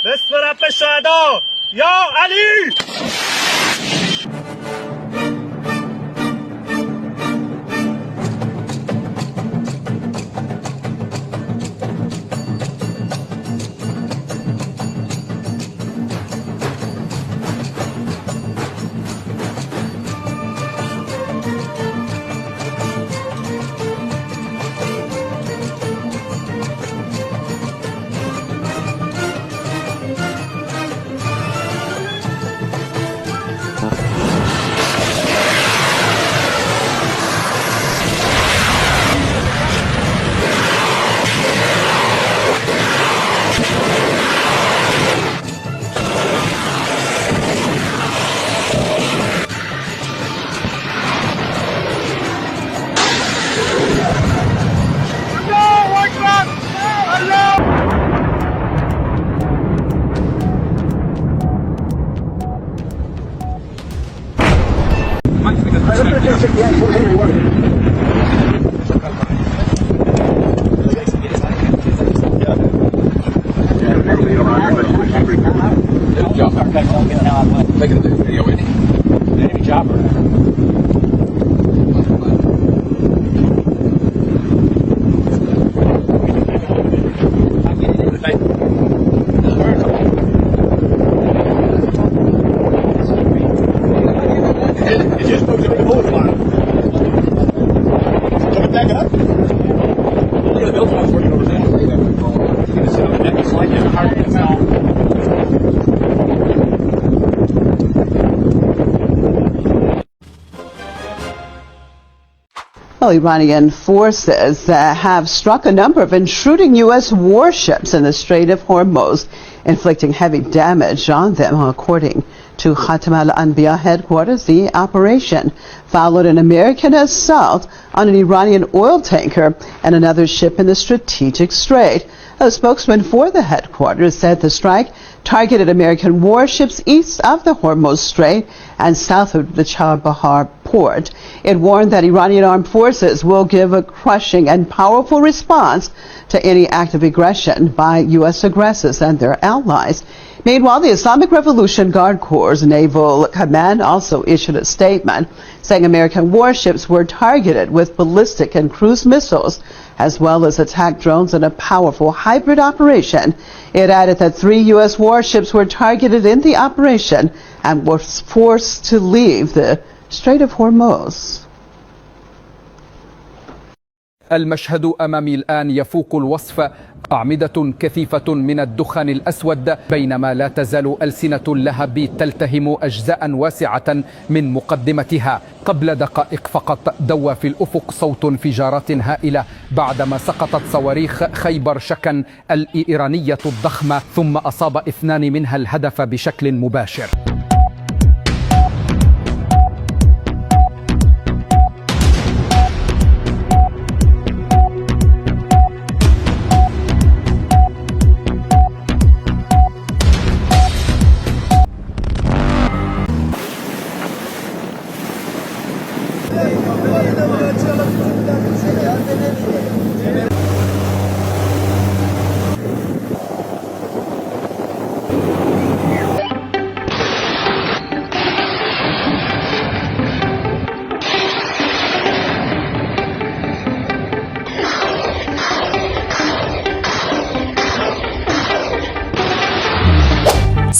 باسم رب الشهداء یا علی. Taking the video, isn't he? Enemy chopper. It just moved to the forward line. Can we back it up? Yeah, the building was working over there. It's going to sit on the deck and slide down hard to smell. Well, Iranian forces have struck a number of intruding U.S. warships in the Strait of Hormuz, inflicting heavy damage on them, according to Khatam al-Anbiya headquarters. The operation followed an American assault on an Iranian oil tanker and another ship in the strategic strait. A spokesman for the headquarters said the strike targeted American warships east of the Hormuz Strait and south of the Chabahar port. It warned that Iranian armed forces will give a crushing and powerful response to any act of aggression by U.S. aggressors and their allies. Meanwhile, the Islamic Revolution Guard Corps' Naval Command also issued a statement saying American warships were targeted with ballistic and cruise missiles, as well as attack drones in a powerful hybrid operation. It added that 3 U.S. warships were targeted in the operation and were forced to leave the Strait of Hormuz. المشهد أمامي الآن يفوق الوصف. أعمدة كثيفة من الدخان الأسود، بينما لا تزال ألسنة اللهب تلتهم أجزاء واسعة من مقدمتها. قبل دقائق فقط دوى في الأفق صوت انفجارات هائلة بعدما سقطت صواريخ خيبر شكن الإيرانية الضخمة، ثم أصاب 2 منها الهدف بشكل مباشر.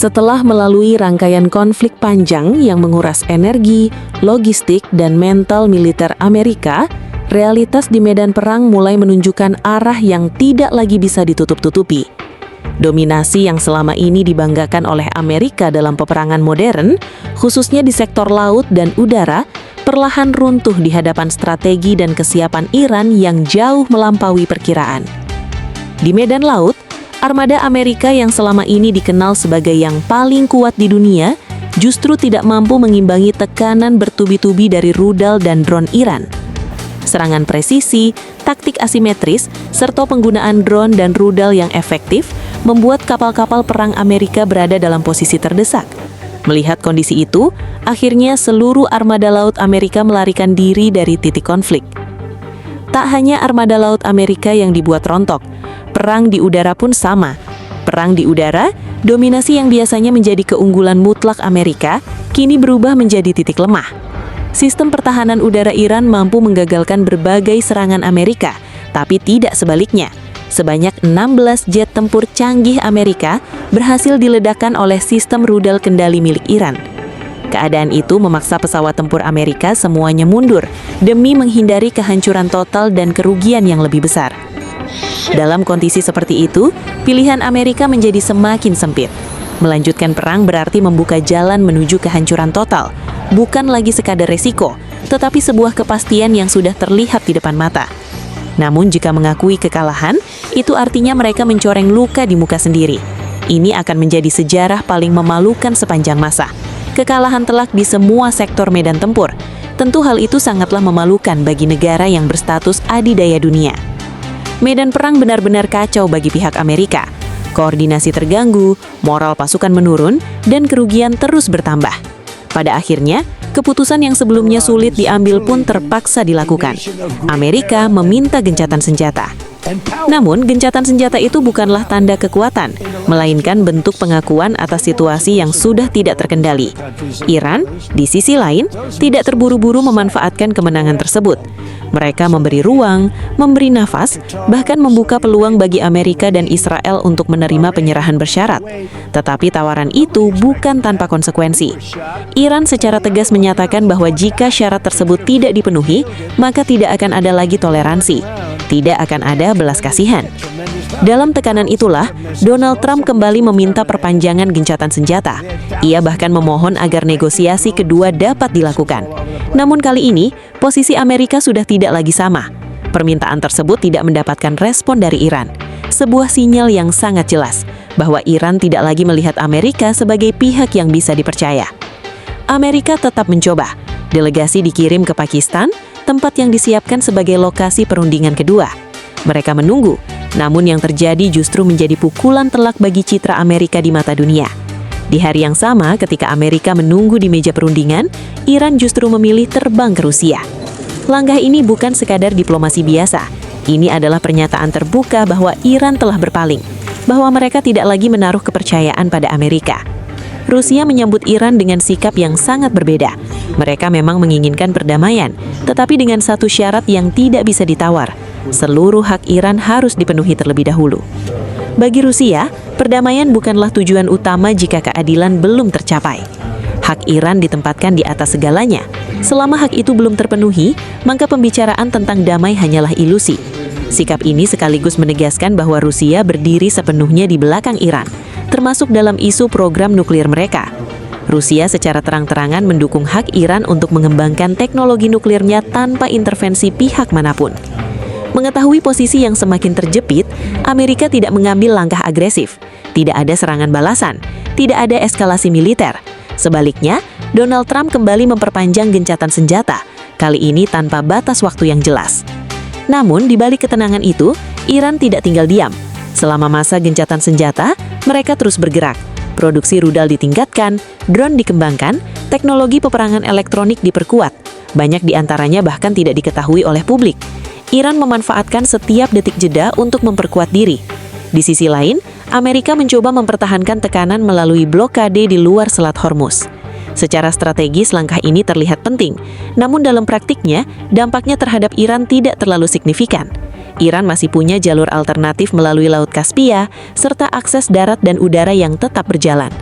Setelah melalui rangkaian konflik panjang yang menguras energi, logistik, dan mental militer Amerika, realitas di medan perang mulai menunjukkan arah yang tidak lagi bisa ditutup-tutupi. Dominasi yang selama ini dibanggakan oleh Amerika dalam peperangan modern, khususnya di sektor laut dan udara, perlahan runtuh di hadapan strategi dan kesiapan Iran yang jauh melampaui perkiraan. Di medan laut, armada Amerika yang selama ini dikenal sebagai yang paling kuat di dunia justru tidak mampu mengimbangi tekanan bertubi-tubi dari rudal dan drone Iran. Serangan presisi, taktik asimetris, serta penggunaan drone dan rudal yang efektif membuat kapal-kapal perang Amerika berada dalam posisi terdesak. Melihat kondisi itu, akhirnya seluruh armada laut Amerika melarikan diri dari titik konflik. Tak hanya armada laut Amerika yang dibuat rontok, perang di udara pun sama. Perang di udara, dominasi yang biasanya menjadi keunggulan mutlak Amerika, kini berubah menjadi titik lemah. Sistem pertahanan udara Iran mampu menggagalkan berbagai serangan Amerika, tapi tidak sebaliknya. Sebanyak 16 jet tempur canggih Amerika berhasil diledakkan oleh sistem rudal kendali milik Iran. Keadaan itu memaksa pesawat tempur Amerika semuanya mundur demi menghindari kehancuran total dan kerugian yang lebih besar. Dalam kondisi seperti itu, pilihan Amerika menjadi semakin sempit. Melanjutkan perang berarti membuka jalan menuju kehancuran total, bukan lagi sekadar resiko, tetapi sebuah kepastian yang sudah terlihat di depan mata. Namun jika mengakui kekalahan, itu artinya mereka mencoreng luka di muka sendiri. Ini akan menjadi sejarah paling memalukan sepanjang masa. Kekalahan telak di semua sektor medan tempur. Tentu hal itu sangatlah memalukan bagi negara yang berstatus adidaya dunia. Medan perang benar-benar kacau bagi pihak Amerika. Koordinasi terganggu, moral pasukan menurun, dan kerugian terus bertambah. Pada akhirnya, keputusan yang sebelumnya sulit diambil pun terpaksa dilakukan. Amerika meminta gencatan senjata. Namun, gencatan senjata itu bukanlah tanda kekuatan, melainkan bentuk pengakuan atas situasi yang sudah tidak terkendali. Iran, di sisi lain, tidak terburu-buru memanfaatkan kemenangan tersebut. Mereka memberi ruang, memberi nafas, bahkan membuka peluang bagi Amerika dan Israel untuk menerima penyerahan bersyarat. Tetapi tawaran itu bukan tanpa konsekuensi. Iran secara tegas menyatakan bahwa jika syarat tersebut tidak dipenuhi, maka tidak akan ada lagi toleransi. Tidak akan ada belas kasihan. Dalam tekanan itulah, Donald Trump kembali meminta perpanjangan gencatan senjata. Ia bahkan memohon agar negosiasi kedua dapat dilakukan. Namun kali ini, posisi Amerika sudah tidak lagi sama. Permintaan tersebut tidak mendapatkan respon dari Iran. Sebuah sinyal yang sangat jelas bahwa Iran tidak lagi melihat Amerika sebagai pihak yang bisa dipercaya. Amerika tetap mencoba. Delegasi dikirim ke Pakistan, tempat yang disiapkan sebagai lokasi perundingan kedua. Mereka menunggu, namun yang terjadi justru menjadi pukulan telak bagi citra Amerika di mata dunia. Di hari yang sama, ketika Amerika menunggu di meja perundingan, Iran justru memilih terbang ke Rusia. Langkah ini bukan sekadar diplomasi biasa. Ini adalah pernyataan terbuka bahwa Iran telah berpaling, bahwa mereka tidak lagi menaruh kepercayaan pada Amerika. Rusia menyambut Iran dengan sikap yang sangat berbeda. Mereka memang menginginkan perdamaian, tetapi dengan satu syarat yang tidak bisa ditawar. Seluruh hak Iran harus dipenuhi terlebih dahulu. Bagi Rusia, perdamaian bukanlah tujuan utama jika keadilan belum tercapai. Hak Iran ditempatkan di atas segalanya. Selama hak itu belum terpenuhi, maka pembicaraan tentang damai hanyalah ilusi. Sikap ini sekaligus menegaskan bahwa Rusia berdiri sepenuhnya di belakang Iran, termasuk dalam isu program nuklir mereka. Rusia secara terang-terangan mendukung hak Iran untuk mengembangkan teknologi nuklirnya tanpa intervensi pihak manapun. Mengetahui posisi yang semakin terjepit, Amerika tidak mengambil langkah agresif. Tidak ada serangan balasan, tidak ada eskalasi militer. Sebaliknya, Donald Trump kembali memperpanjang gencatan senjata, kali ini tanpa batas waktu yang jelas. Namun, di balik ketenangan itu, Iran tidak tinggal diam. Selama masa gencatan senjata, mereka terus bergerak. Produksi rudal ditingkatkan, drone dikembangkan, teknologi peperangan elektronik diperkuat. Banyak di antaranya bahkan tidak diketahui oleh publik. Iran memanfaatkan setiap detik jeda untuk memperkuat diri. Di sisi lain, Amerika mencoba mempertahankan tekanan melalui blokade di luar Selat Hormuz. Secara strategis, langkah ini terlihat penting, namun dalam praktiknya, dampaknya terhadap Iran tidak terlalu signifikan. Iran masih punya jalur alternatif melalui Laut Kaspia, serta akses darat dan udara yang tetap berjalan.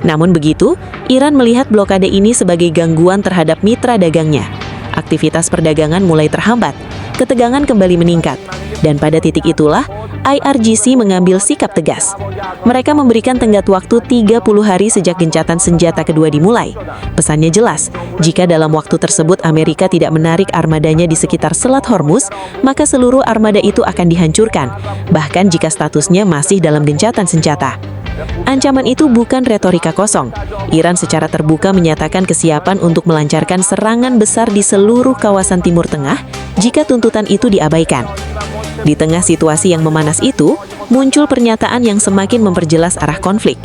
Namun begitu, Iran melihat blokade ini sebagai gangguan terhadap mitra dagangnya. Aktivitas perdagangan mulai terhambat, ketegangan kembali meningkat, dan pada titik itulah, IRGC mengambil sikap tegas. Mereka memberikan tenggat waktu 30 hari sejak gencatan senjata kedua dimulai. Pesannya jelas, jika dalam waktu tersebut Amerika tidak menarik armadanya di sekitar Selat Hormuz, maka seluruh armada itu akan dihancurkan, bahkan jika statusnya masih dalam gencatan senjata. Ancaman itu bukan retorika kosong. Iran secara terbuka menyatakan kesiapan untuk melancarkan serangan besar di seluruh kawasan Timur Tengah jika tuntutan itu diabaikan. Di tengah situasi yang memanas itu, muncul pernyataan yang semakin memperjelas arah konflik.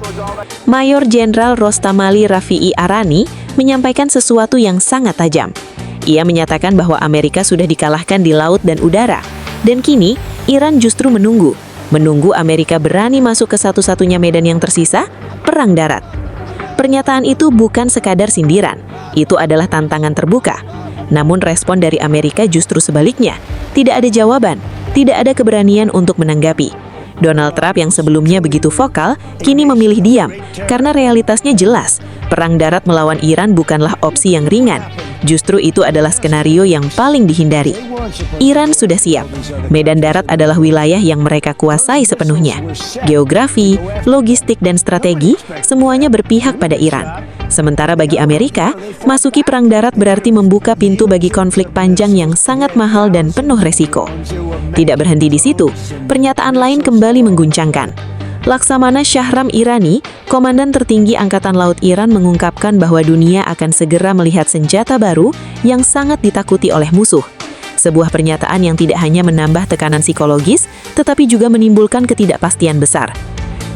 Mayor Jenderal Rostamali Rafi'i Arani menyampaikan sesuatu yang sangat tajam. Ia menyatakan bahwa Amerika sudah dikalahkan di laut dan udara, dan kini Iran justru menunggu. Menunggu Amerika berani masuk ke satu-satunya medan yang tersisa, perang darat. Pernyataan itu bukan sekadar sindiran, itu adalah tantangan terbuka. Namun respon dari Amerika justru sebaliknya, tidak ada jawaban, tidak ada keberanian untuk menanggapi. Donald Trump yang sebelumnya begitu vokal, kini memilih diam, karena realitasnya jelas, perang darat melawan Iran bukanlah opsi yang ringan. Justru itu adalah skenario yang paling dihindari. Iran sudah siap. Medan darat adalah wilayah yang mereka kuasai sepenuhnya. Geografi, logistik, dan strategi, semuanya berpihak pada Iran. Sementara bagi Amerika, masuki perang darat berarti membuka pintu bagi konflik panjang yang sangat mahal dan penuh resiko. Tidak berhenti di situ, pernyataan lain kembali mengguncangkan. Laksamana Shahram Irani, Komandan Tertinggi Angkatan Laut Iran, mengungkapkan bahwa dunia akan segera melihat senjata baru yang sangat ditakuti oleh musuh. Sebuah pernyataan yang tidak hanya menambah tekanan psikologis, tetapi juga menimbulkan ketidakpastian besar.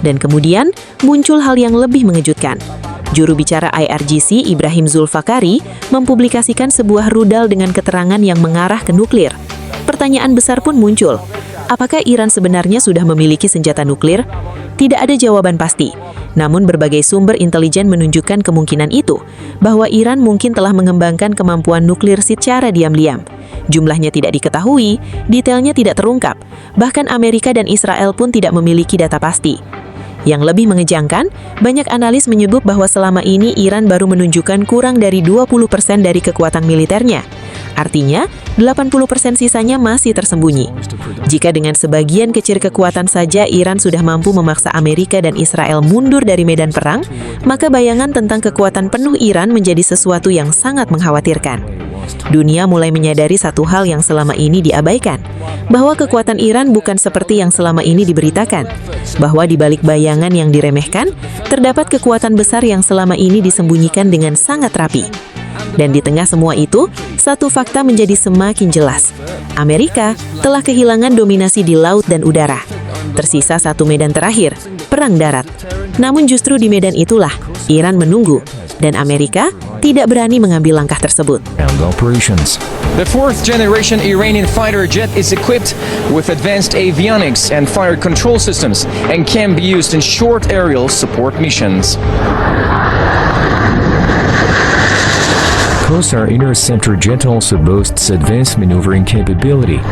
Dan kemudian, muncul hal yang lebih mengejutkan. Juru bicara IRGC, Ibrahim Zulfakari, mempublikasikan sebuah rudal dengan keterangan yang mengarah ke nuklir. Pertanyaan besar pun muncul. Apakah Iran sebenarnya sudah memiliki senjata nuklir? Tidak ada jawaban pasti. Namun berbagai sumber intelijen menunjukkan kemungkinan itu, bahwa Iran mungkin telah mengembangkan kemampuan nuklir secara diam-diam. Jumlahnya tidak diketahui, detailnya tidak terungkap. Bahkan Amerika dan Israel pun tidak memiliki data pasti. Yang lebih mengejangkan, banyak analis menyebut bahwa selama ini Iran baru menunjukkan kurang dari 20% dari kekuatan militernya. Artinya, 80% sisanya masih tersembunyi. Jika dengan sebagian kecil kekuatan saja Iran sudah mampu memaksa Amerika dan Israel mundur dari medan perang, maka bayangan tentang kekuatan penuh Iran menjadi sesuatu yang sangat mengkhawatirkan. Dunia mulai menyadari satu hal yang selama ini diabaikan, bahwa kekuatan Iran bukan seperti yang selama ini diberitakan, bahwa di balik bayangan yang diremehkan, terdapat kekuatan besar yang selama ini disembunyikan dengan sangat rapi. Dan di tengah semua itu, satu fakta menjadi semakin jelas. Amerika telah kehilangan dominasi di laut dan udara. Tersisa satu medan terakhir, perang darat. Namun justru di medan itulah, Iran menunggu, dan Amerika tidak berani mengambil langkah tersebut. The fourth-generation Iranian fighter jet is equipped with advanced avionics and fire control systems and can be used in short aerial support missions. Kosar Interceptor jet also boasts advanced maneuvering capability.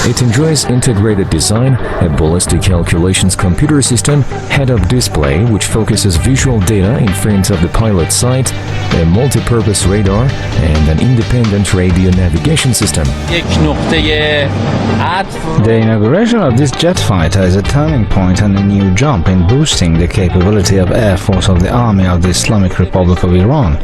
It enjoys integrated design, a ballistic calculations computer system, head-up display which focuses visual data in front of the pilot's sight, a multi-purpose radar, and an independent radio navigation system. The inauguration of this jet fighter is a turning point and a new jump in boosting the capability of Air Force of the Army of the Islamic Republic of Iran.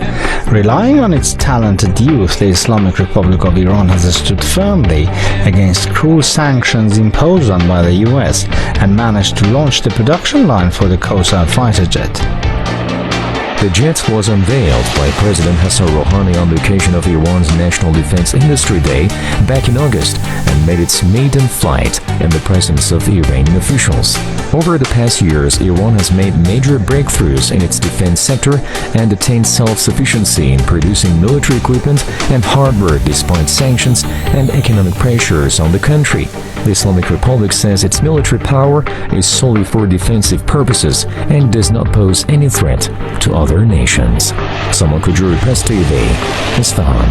Relying on its talented youth, the Islamic Republic of Iran has stood firmly against cruel sanctions imposed on by the US and managed to launch the production line for the Kosar fighter jet. The jet was unveiled by President Hassan Rouhani on the occasion of Iran's National Defense Industry Day back in August and made its maiden flight in the presence of Iranian officials. Over the past years, Iran has made major breakthroughs in its defense sector and attained self-sufficiency in producing military equipment and hardware despite sanctions and economic pressures on the country. The Islamic Republic says its military power is solely for defensive purposes and does not pose any threat to other nations. Samal Kujuri, Press TV, Isfahan.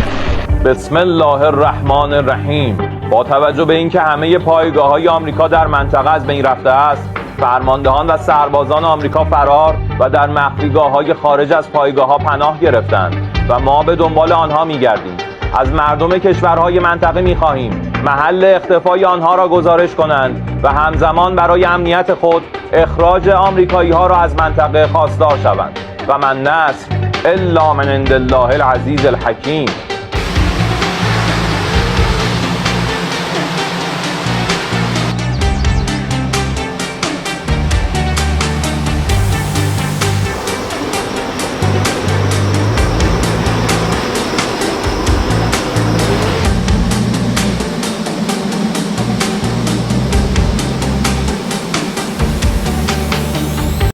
بسم الله الرحمن الرحیم. با توجه به اینکه همه پایگاه‌های آمریکا در منطقه از بین رفته است، فرماندهان و سربازان آمریکا فرار و در مخفیگاه‌های خارج از پایگاه‌ها پناه گرفتند و ما به دنبال آنها می‌گردیم. از مردم کشورهای منطقه می‌خواهیم محل اختفای آنها را گزارش کنند و همزمان برای امنیت خود اخراج آمریکایی‌ها را از منطقه خواستار شوند. و من نصر الا من عند الله العزیز الحکیم.